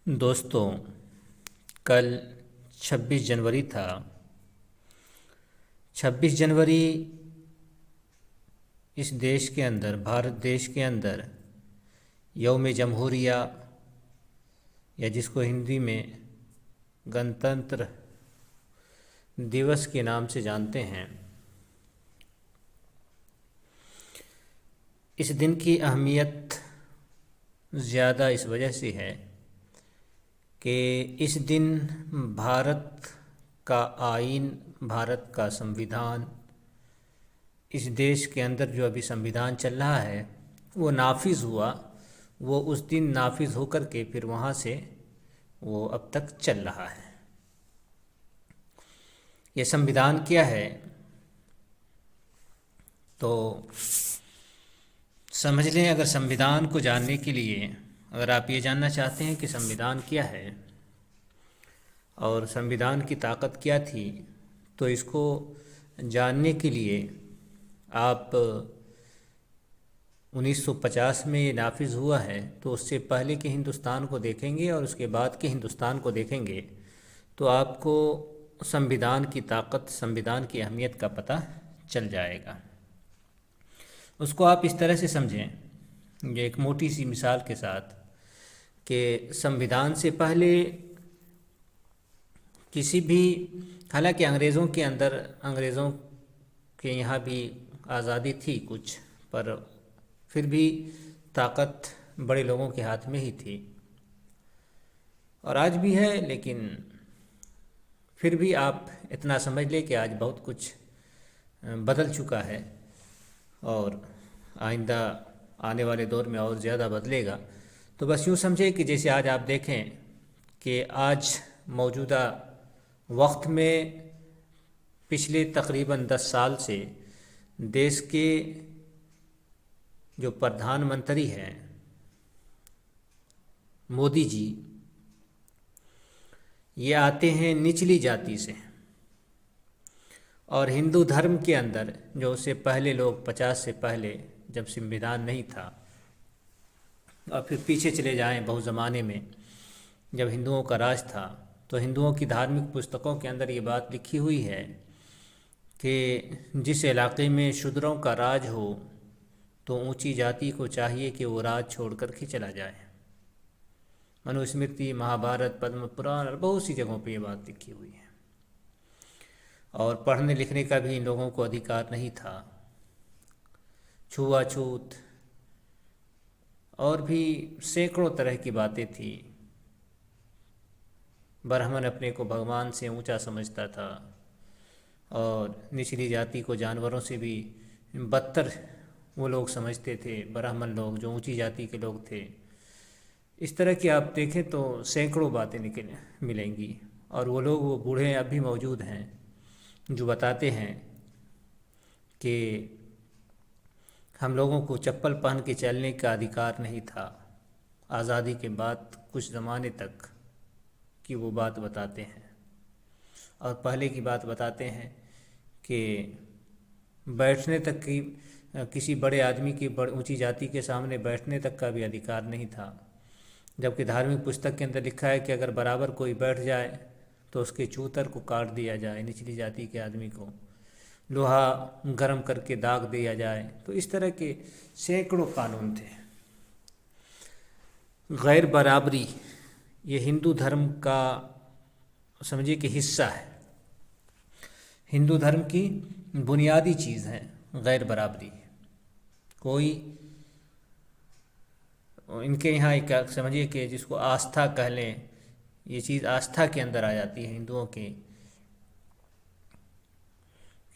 दोस्तों, कल 26 जनवरी था। 26 जनवरी इस देश के अंदर, भारत देश के अंदर यौम जमहूरिया, या जिसको हिंदी में गणतंत्र दिवस के नाम से जानते हैं, इस दिन की अहमियत ज़्यादा इस वजह से है कि इस दिन भारत का आइन, भारत का संविधान, इस देश के अंदर जो अभी संविधान चल रहा है वो नाफिज हुआ। वो उस दिन नाफिज होकर के फिर वहाँ से वो अब तक चल रहा है। ये संविधान क्या है तो समझ लें। अगर संविधान को जानने के लिए, अगर आप ये जानना चाहते हैं कि संविधान क्या है और संविधान की ताकत क्या थी, तो इसको जानने के लिए आप 1950 में ये नाफिज हुआ है तो उससे पहले के हिंदुस्तान को देखेंगे और उसके बाद के हिंदुस्तान को देखेंगे तो आपको संविधान की ताकत, संविधान की अहमियत का पता चल जाएगा। उसको आप इस तरह से समझें, ये एक मोटी सी मिसाल के साथ, कि संविधान से पहले किसी भी, हालांकि अंग्रेज़ों के अंदर, अंग्रेज़ों के यहाँ भी आज़ादी थी कुछ, पर फिर भी ताकत बड़े लोगों के हाथ में ही थी और आज भी है। लेकिन फिर भी आप इतना समझ लें कि आज बहुत कुछ बदल चुका है और आइंदा आने वाले दौर में और ज़्यादा बदलेगा। तो बस यूँ समझे कि जैसे आज आप देखें कि आज मौजूदा वक्त में पिछले तकरीबन 10 साल से देश के जो प्रधानमंत्री हैं मोदी जी, ये आते हैं निचली जाति से। और हिंदू धर्म के अंदर जो उससे पहले लोग, 50 से पहले जब संविधान नहीं था, और फिर पीछे चले जाएं बहुत ज़माने में जब हिंदुओं का राज था, तो हिंदुओं की धार्मिक पुस्तकों के अंदर ये बात लिखी हुई है कि जिस इलाके में शूद्रों का राज हो तो ऊंची जाति को चाहिए कि वो राज छोड़ कर के चला जाए। मनुस्मृति, महाभारत, पद्म पुराण और बहुत सी जगहों पे ये बात लिखी हुई है। और पढ़ने लिखने का भी इन लोगों को अधिकार नहीं था। छुआछूत और भी सैकड़ों तरह की बातें थी। ब्राह्मण अपने को भगवान से ऊंचा समझता था और निचली जाति को जानवरों से भी बदतर वो लोग समझते थे, ब्राह्मण लोग जो ऊंची जाति के लोग थे। इस तरह की आप देखें तो सैकड़ों बातें मिलेंगी। और वो लोग, वो बूढ़े अब भी मौजूद हैं जो बताते हैं कि हम लोगों को चप्पल पहन के चलने का अधिकार नहीं था। आज़ादी के बाद कुछ ज़माने तक की वो बात बताते हैं। और पहले की बात बताते हैं कि बैठने तक की, किसी बड़े आदमी की, बड़ी ऊंची जाति के सामने बैठने तक का भी अधिकार नहीं था। जबकि धार्मिक पुस्तक के अंदर लिखा है कि अगर बराबर कोई बैठ जाए तो उसके चूतर को काट दिया जाए, निचली जाति के आदमी को लोहा गर्म करके दाग दिया जाए। तो इस तरह के सैकड़ों कानून थे। गैर बराबरी ये हिंदू धर्म का, समझिए कि हिस्सा है। हिंदू धर्म की बुनियादी चीज़ है गैर बराबरी। कोई इनके यहाँ एक, समझिए कि जिसको आस्था कह लें, ये चीज़ आस्था के अंदर आ जाती है हिंदुओं के,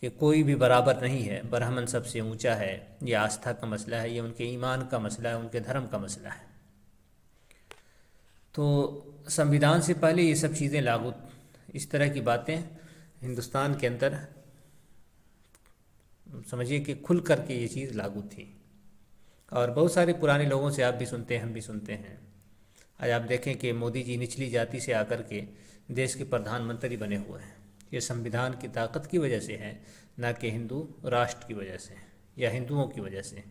कि कोई भी बराबर नहीं है, ब्राह्मण सबसे ऊंचा है। ये आस्था का मसला है, ये उनके ईमान का मसला है, उनके धर्म का मसला है। तो संविधान से पहले ये सब चीज़ें लागू, इस तरह की बातें हिंदुस्तान के अंदर, समझिए कि खुल कर के ये चीज़ लागू थी। और बहुत सारे पुराने लोगों से आप भी सुनते हैं, हम भी सुनते हैं। आज आप देखें कि मोदी जी निचली जाति से आकर के देश के प्रधानमंत्री बने हुए हैं। ये संविधान की ताकत की वजह से है, ना कि हिंदू राष्ट्र की वजह से या हिंदुओं की वजह से।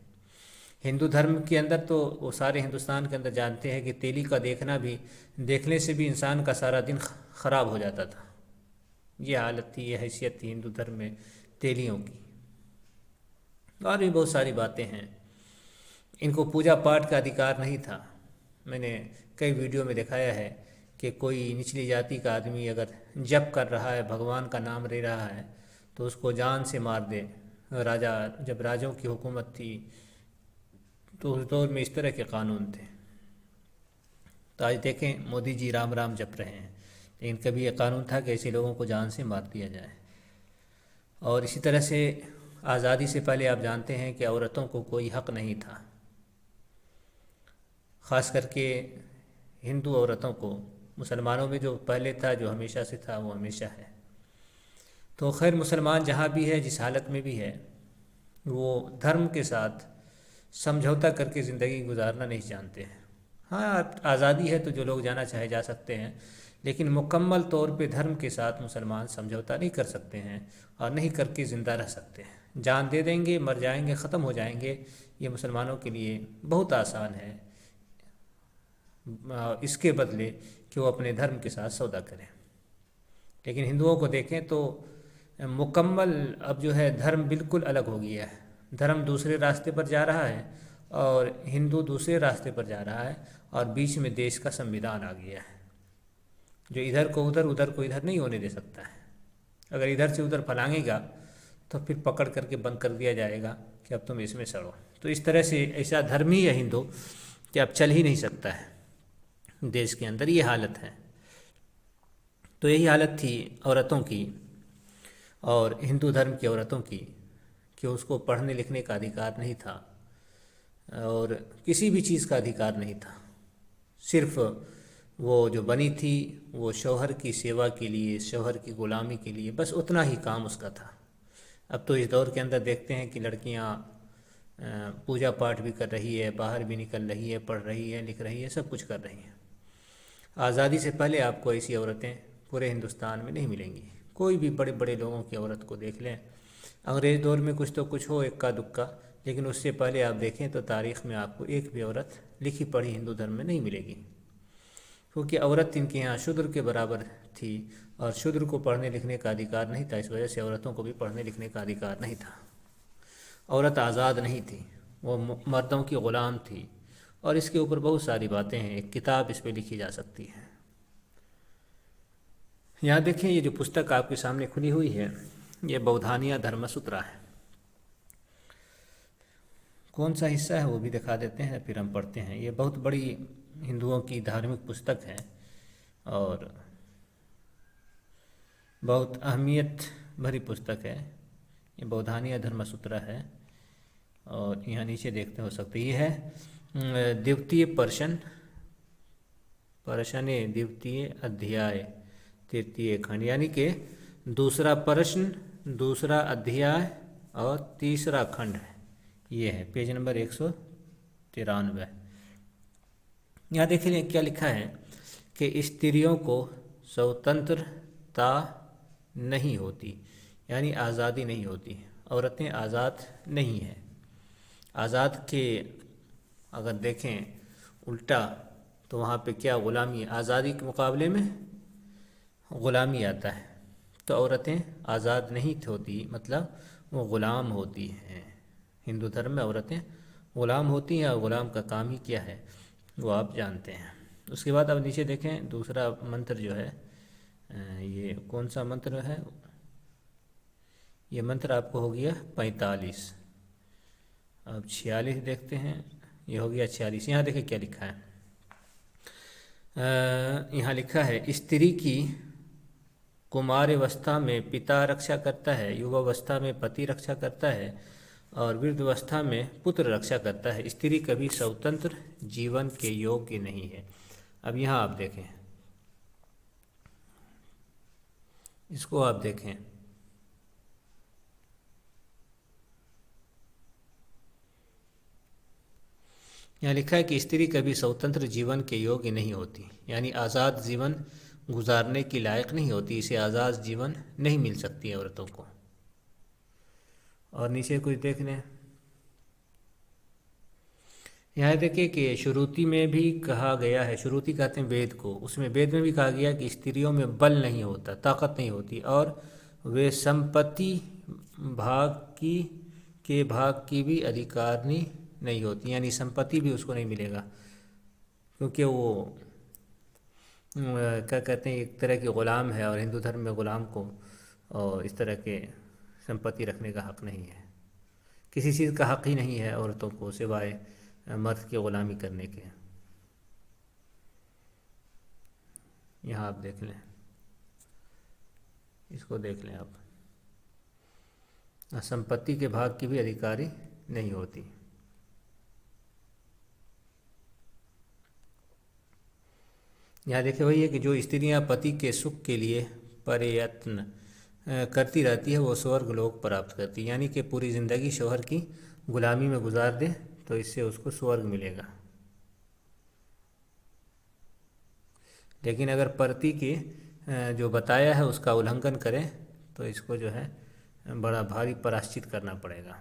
हिंदू धर्म के अंदर तो वो सारे हिंदुस्तान के अंदर जानते हैं कि तेली का देखना भी, देखने से भी इंसान का सारा दिन ख़राब हो जाता था। ये हालत थी, ये हैसियत थी हिंदू धर्म में तेलियों की। और भी बहुत सारी बातें हैं। इनको पूजा पाठ का अधिकार नहीं था। मैंने कई वीडियो में दिखाया है कि कोई निचली जाति का आदमी अगर जप कर रहा है, भगवान का नाम ले रहा है, तो उसको जान से मार दे। राजा, जब राजाओं की हुकूमत थी तो उस दौर में इस तरह के कानून थे। तो आज देखें मोदी जी राम राम जप रहे हैं, लेकिन कभी ये कानून था कि ऐसे लोगों को जान से मार दिया जाए। और इसी तरह से आज़ादी से पहले आप जानते हैं कि औरतों को कोई हक नहीं था, ख़ास करके हिंदू औरतों को। मुसलमानों में जो पहले था, जो हमेशा से था, वो हमेशा है। तो खैर, मुसलमान जहाँ भी है, जिस हालत में भी है, वो धर्म के साथ समझौता करके ज़िंदगी गुजारना नहीं जानते हैं। हाँ, आज़ादी है तो जो लोग जाना चाहे जा सकते हैं, लेकिन मुकम्मल तौर पे धर्म के साथ मुसलमान समझौता नहीं कर सकते हैं और नहीं करके ज़िंदा रह सकते हैं। जान दे देंगे, मर जाएंगे, ख़त्म हो जाएंगे, ये मुसलमानों के लिए बहुत आसान है, इसके बदले कि वो अपने धर्म के साथ सौदा करें। लेकिन हिंदुओं को देखें तो मुकम्मल अब जो है धर्म बिल्कुल अलग हो गया है। धर्म दूसरे रास्ते पर जा रहा है और हिंदू दूसरे रास्ते पर जा रहा है, और बीच में देश का संविधान आ गया है जो इधर को उधर, उधर को इधर नहीं होने दे सकता है। अगर इधर से उधर फलांगेगा तो फिर पकड़ करके बंद कर दिया जाएगा कि अब तुम इसमें सड़ो। तो इस तरह से ऐसा धर्म ही है हिंदू कि अब चल ही नहीं सकता है देश के अंदर। ये हालत है। तो यही हालत थी औरतों की और हिंदू धर्म की औरतों की कि उसको पढ़ने लिखने का अधिकार नहीं था और किसी भी चीज़ का अधिकार नहीं था। सिर्फ वो जो बनी थी वो शौहर की सेवा के लिए, शौहर की ग़ुलामी के लिए, बस उतना ही काम उसका था। अब तो इस दौर के अंदर देखते हैं कि लड़कियां पूजा पाठ भी कर रही है, बाहर भी निकल रही है, पढ़ रही है, लिख रही है, सब कुछ कर रही हैं। आज़ादी से पहले आपको ऐसी औरतें पूरे हिंदुस्तान में नहीं मिलेंगी। कोई भी बड़े बड़े लोगों की औरत को देख लें, अंग्रेज़ दौर में कुछ तो कुछ हो, इक्का दुक्का, लेकिन उससे पहले आप देखें तो तारीख़ में आपको एक भी औरत लिखी पढ़ी हिंदू धर्म में नहीं मिलेगी, क्योंकि औरत इनके यहाँ शूद्र के बराबर थी और शूद्र को पढ़ने लिखने का अधिकार नहीं था। इस वजह से औरतों को भी पढ़ने लिखने का अधिकार नहीं था। औरत आज़ाद नहीं थी, वो मर्दों की ग़ुलाम थी। और इसके ऊपर बहुत सारी बातें हैं, एक किताब इस पर लिखी जा सकती है। यहाँ देखें, ये जो पुस्तक आपके सामने खुली हुई है, ये बौधानिया धर्मसूत्रा है। कौन सा हिस्सा है वो भी दिखा देते हैं, फिर हम पढ़ते हैं। ये बहुत बड़ी हिंदुओं की धार्मिक पुस्तक है और बहुत अहमियत भरी पुस्तक है। ये बौधानिया धर्मसूत्रा है। और यहाँ नीचे देखते हो सकते, ये है द्वितीय पर्शन, पर्शने द्वितीय अध्याय तृतीय खंड, यानी कि दूसरा प्रश्न, दूसरा अध्याय और तीसरा खंड है। ये है पेज नंबर 193। यहाँ देखिए क्या लिखा है कि स्त्रियों को स्वतंत्रता नहीं होती, यानी आज़ादी नहीं होती। औरतें आज़ाद नहीं हैं। आज़ाद के अगर देखें उल्टा तो वहाँ पे क्या ग़ुलामी है, आज़ादी के मुकाबले में ग़ुलामी आता है। तो औरतें आज़ाद नहीं होती, मतलब वो ग़ुलाम होती हैं। हिंदू धर्म में औरतें ग़ुलाम होती हैं और ग़ुलाम का काम ही क्या है वो आप जानते हैं। उसके बाद अब नीचे देखें, दूसरा मंत्र जो है, ये कौन सा मंत्र है, ये मंत्र आपको हो गया 45। अब 46 देखते हैं, ये हो गया 46। यहाँ देखें क्या लिखा है। यहाँ लिखा है, स्त्री की कुमारावस्था में पिता रक्षा करता है, युवावस्था में पति रक्षा करता है और वृद्धावस्था में पुत्र रक्षा करता है। स्त्री कभी स्वतंत्र जीवन के योग्य नहीं है। अब यहाँ आप देखें, इसको आप देखें, यहाँ लिखा है कि स्त्री कभी स्वतंत्र जीवन के योग्य नहीं होती, यानी आज़ाद जीवन गुजारने की लायक नहीं होती। इसे आज़ाद जीवन नहीं मिल सकती है औरतों को। और नीचे कुछ देख लें, यहाँ देखिए कि श्रुति में भी कहा गया है, श्रुति कहते हैं वेद को, उसमें वेद में भी कहा गया कि स्त्रियों में बल नहीं होता, ताकत नहीं होती, और वे संपत्ति भाग की भाग की भी अधिकारनी नहीं होती, यानी संपत्ति भी उसको नहीं मिलेगा, क्योंकि वो क्या कहते हैं एक तरह की ग़ुलाम है, और हिंदू धर्म में ग़ुलाम को और इस तरह के संपत्ति रखने का हक़ नहीं है, किसी चीज़ का हक़ ही नहीं है औरतों को सिवाय मर्द की ग़ुलामी करने के। यहाँ आप देख लें, इसको देख लें आप, संपत्ति के भाग की भी अधिकारी नहीं होती। यहाँ देखिए वही है कि जो स्त्रियाँ पति के सुख के लिए प्रयत्न करती रहती है वो स्वर्ग लोक प्राप्त करती है, यानी कि पूरी ज़िंदगी शौहर की ग़ुलामी में गुजार दे तो इससे उसको स्वर्ग मिलेगा। लेकिन अगर पति के जो बताया है उसका उल्लंघन करें तो इसको जो है बड़ा भारी प्रायश्चित करना पड़ेगा।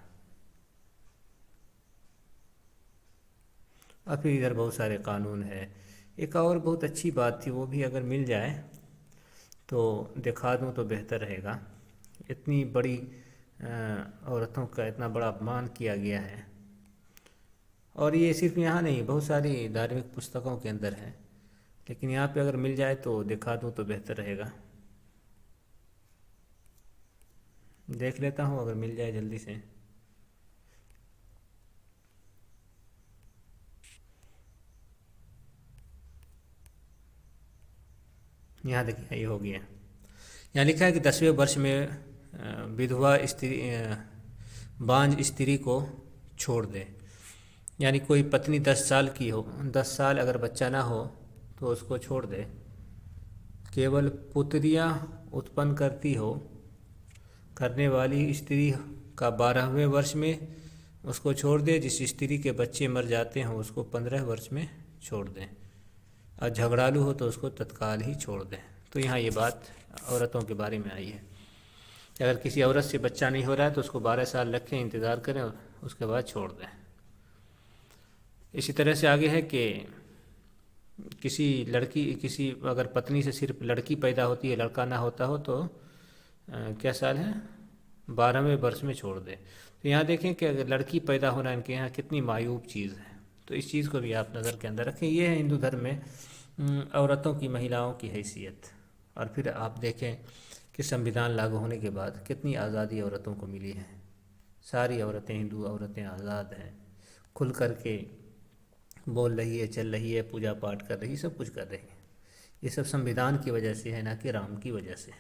और फिर इधर बहुत सारे कानून है। एक और बहुत अच्छी बात थी, वो भी अगर मिल जाए तो दिखा दूँ तो बेहतर रहेगा। इतनी बड़ी औरतों का इतना बड़ा अपमान किया गया है, और ये सिर्फ यहाँ नहीं, बहुत सारी धार्मिक पुस्तकों के अंदर है, लेकिन यहाँ पे अगर मिल जाए तो दिखा दूँ तो बेहतर रहेगा। देख लेता हूँ अगर मिल जाए जल्दी से। यहाँ देखिए ये हो गया। यहाँ लिखा है कि 10वें वर्ष में विधवा स्त्री बांझ स्त्री को छोड़ दे, यानी कोई पत्नी 10 साल की हो, 10 साल अगर बच्चा ना हो तो उसको छोड़ दे। केवल पुत्रियाँ उत्पन्न करने वाली स्त्री का 12वें वर्ष में उसको छोड़ दे। जिस स्त्री के बच्चे मर जाते हैं उसको 15 वर्ष में छोड़ दें, और झगड़ालू हो तो उसको तत्काल ही छोड़ दें। तो यहाँ ये बात औरतों के बारे में आई है। अगर किसी औरत से बच्चा नहीं हो रहा है तो उसको 12 साल रखें, इंतज़ार करें और उसके बाद छोड़ दें। इसी तरह से आगे है कि किसी अगर पत्नी से सिर्फ लड़की पैदा होती है, लड़का ना होता हो तो क्या साल है, 12वें वर्ष में छोड़ दे। तो यहाँ देखें कि अगर लड़की पैदा होना इनके यहाँ कितनी मायूब चीज़ है, तो इस चीज़ को भी आप नज़र के अंदर रखें। ये है हिंदू धर्म में औरतों की, महिलाओं की हैसियत। और फिर आप देखें कि संविधान लागू होने के बाद कितनी आज़ादी औरतों को मिली है। सारी औरतें, हिंदू औरतें आज़ाद हैं, खुल कर के बोल रही है, चल रही है, पूजा पाठ कर रही है, सब कुछ कर रही है। ये सब संविधान की वजह से है, ना कि राम की वजह से।